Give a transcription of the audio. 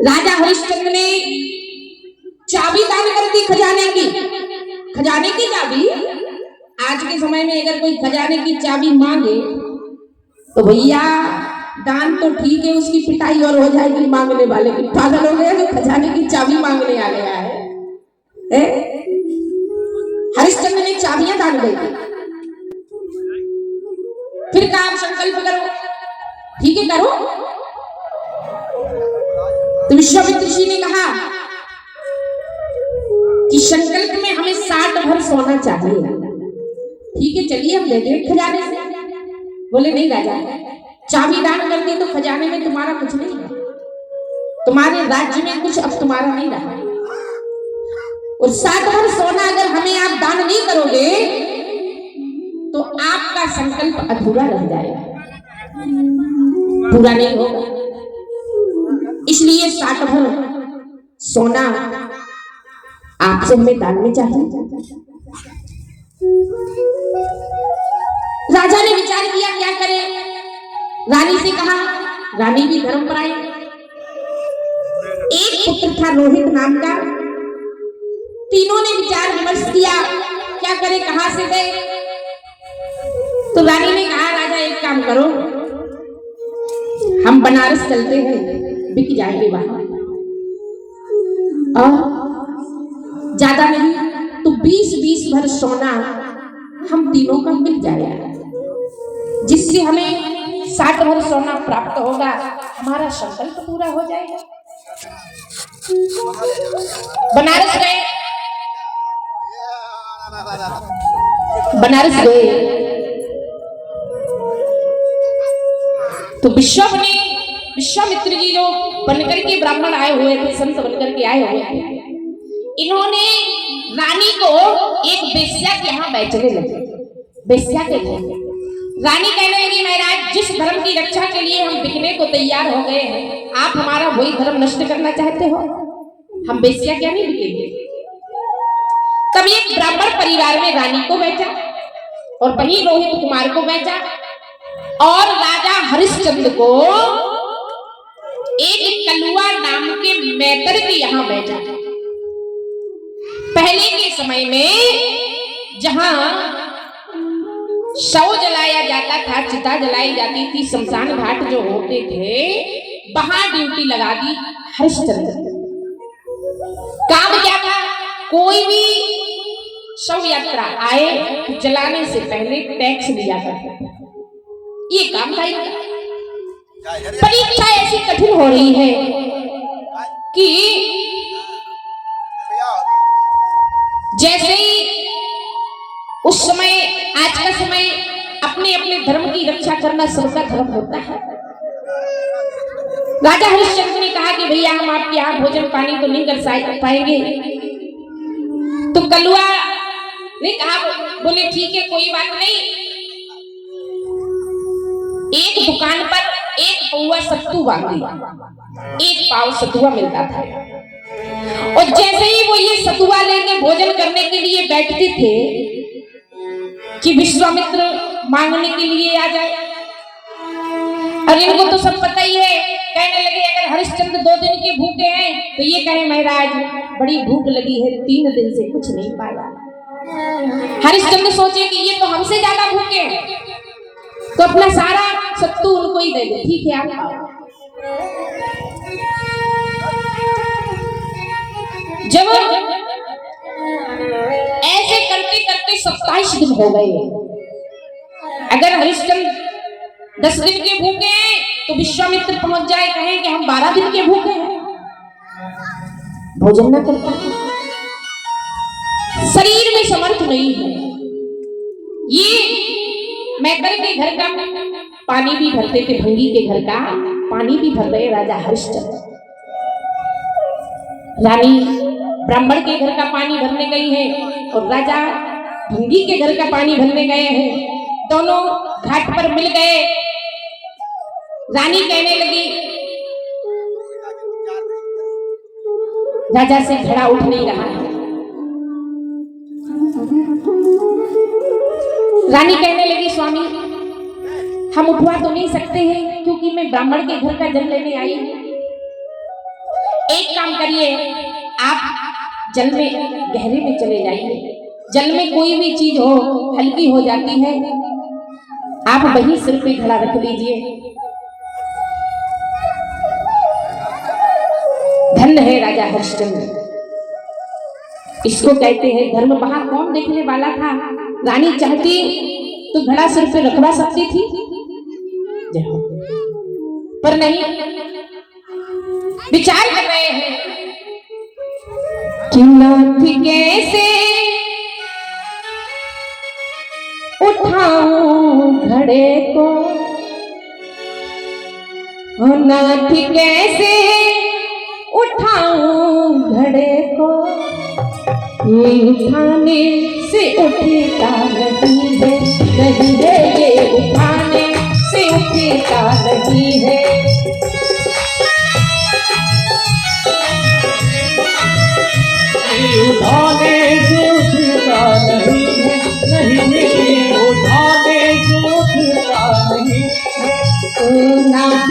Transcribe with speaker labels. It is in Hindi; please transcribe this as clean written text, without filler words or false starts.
Speaker 1: राजा हरिश्चंद्र ने चाबी दान कर दी खजाने की चाबी। आज के समय में अगर कोई खजाने की चाबी मांगे तो भैया दान तो ठीक है, उसकी पिटाई और हो जाएगी मांगने वाले की। पागल हो गया जो खजाने की चाबी मांगने आ गया है। हरिश्चंद्र ने चाबियां दान कर दी। फिर कहा आप संकल्प करो। ठीक है करो। तो विश्वामित्र जी ने कहा कि संकल्प में हमें 60 भर सोना चाहिए। ठीक है चलिए हम ले दें खजाने से। बोले नहीं राजा, चाबी दान कर दी तो खजाने में तुम्हारा कुछ नहीं है, तुम्हारे राज्य में कुछ अब तुम्हारा नहीं रहा। और 60 भर सोना अगर हमें आप दान नहीं करोगे तो आपका संकल्प अधूरा रह जाएगा, पूरा नहीं होगा। इसलिए 60 भर सोना आपसे हमें दान में चाहिए। राजा ने विचार किया क्या करे। रानी से कहा, रानी भी धर्म पर आई। एक पुत्र था रोहित नाम का। तीनों ने विचार विमर्श किया क्या करे, कहां से दे। तो रानी ने कहा राजा एक काम करो, हम बनारस चलते हैं, बिक जाएंगे वहां, और ज्यादा नहीं तो 20-20 भर सोना हम तीनों का मिल जाएगा, जिससे हमें 60 भर सोना प्राप्त होगा, हमारा संकल्प पूरा हो जाएगा। बनारस गए तो विश्वामित्र जी जो बनकर के ब्राह्मण आए हुए थे, संत बनकर के आए हुए थे, इन्होंने रानी को एक बेश्या के यहाँ बेचने लगे। बेश्या के लिए रानी कहने लगी महाराज, जिस धर्म की रक्षा के लिए हम बिकने को तैयार हो गए हैं, आप हमारा वही धर्म नष्ट करना चाहते हो? हम बेश्या क्या नहीं बिकेंगे। तब एक ब्राह्मण परिवार में रानी को बेचा और वहीं रोहित कुमार को बेचा और राजा हरिश्चंद्र को एक कलुआ नाम के मैतर के यहाँ बेचा। पहले के समय में जहां शव जलाया जाता था, चिता जलाई जाती थी, शमशान घाट जो होते थे, वहां ड्यूटी लगा दी हरिश्चंद्र। काम क्या था, कोई भी शव यात्रा आए तो जलाने से पहले टैक्स लिया करता था, ये काम था इनका। परीक्षा ऐसी कठिन हो रही है कि जैसे ही उस समय, आज का समय, अपने अपने धर्म की रक्षा करना सबका धर्म होता है। राजा हरिश्चंद्र ने कहा कि भैया हम आपके यहाँ भोजन पानी तो नहीं कर पाएंगे। तो कलुआ ने कहा, बोले ठीक है कोई बात नहीं, एक दुकान पर एक पौवा सत्तू बांध दिया, एक पाव सतुआ मिलता था। और जैसे ही वो ये सतुआ लेके भोजन करने के लिए बैठते थे कि विश्वामित्र मांगने के लिए आ जाए। और इनको तो सब पता ही है, कहने लगे अगर हरिश्चंद्र 2 दिन के भूखे हैं तो ये कहे महाराज बड़ी भूख लगी है, 3 दिन से कुछ नहीं पाया। हरिश्चंद्र सोचे कि ये तो हमसे ज्यादा भूखे हैं, तो अपना सारा सत्तू उनको ही दे दे। ठीक है आप खाओ। जब ऐसे करते करते 27 दिन हो गए। अगर हरिश्चंद्र 10 दिन के भूखे हैं तो विश्वामित्र पहुंच जाए, कहे कि हम 12 दिन के भूखे हैं, भोजन न करता, शरीर में समर्थ नहीं है। ये मैतर के घर का पानी भी भरते थे, भंगी के घर का पानी भी भर रहे राजा हरिश्चंद्र। रानी ब्राह्मण के घर का पानी भरने गई है और राजा भंगी के घर का पानी भरने गए हैं। दोनों घाट पर मिल गए। रानी कहने लगी, राजा से खड़ा उठ नहीं रहा है। रानी कहने लगी स्वामी हम उठवा तो नहीं सकते हैं, क्योंकि मैं ब्राह्मण के घर का जल लेने आई हूं। एक काम करिए, आप जल में गहरे में चले जाइए। जल में कोई भी चीज हो हल्की हो जाती है, आप वही सिर पे घड़ा रख लीजिए। धन्य है राजा हरिश्चंद्र, इसको कहते हैं धर्म। वहां कौन देखने वाला था? रानी चाहती तो घड़ा सिर पे रखवा सकती थी, पर नहीं। विचार कर रहे हैं कि नाथ कैसे उठाऊं घड़े को, नाथ कैसे उठाऊं घड़े को, ये उठाने से उठता नहीं है, नहीं है ये उठाने से उठता नहीं है।
Speaker 2: उठाने से उठता नहीं है, नहीं है उठाने से उठता नहीं है।
Speaker 1: नाथ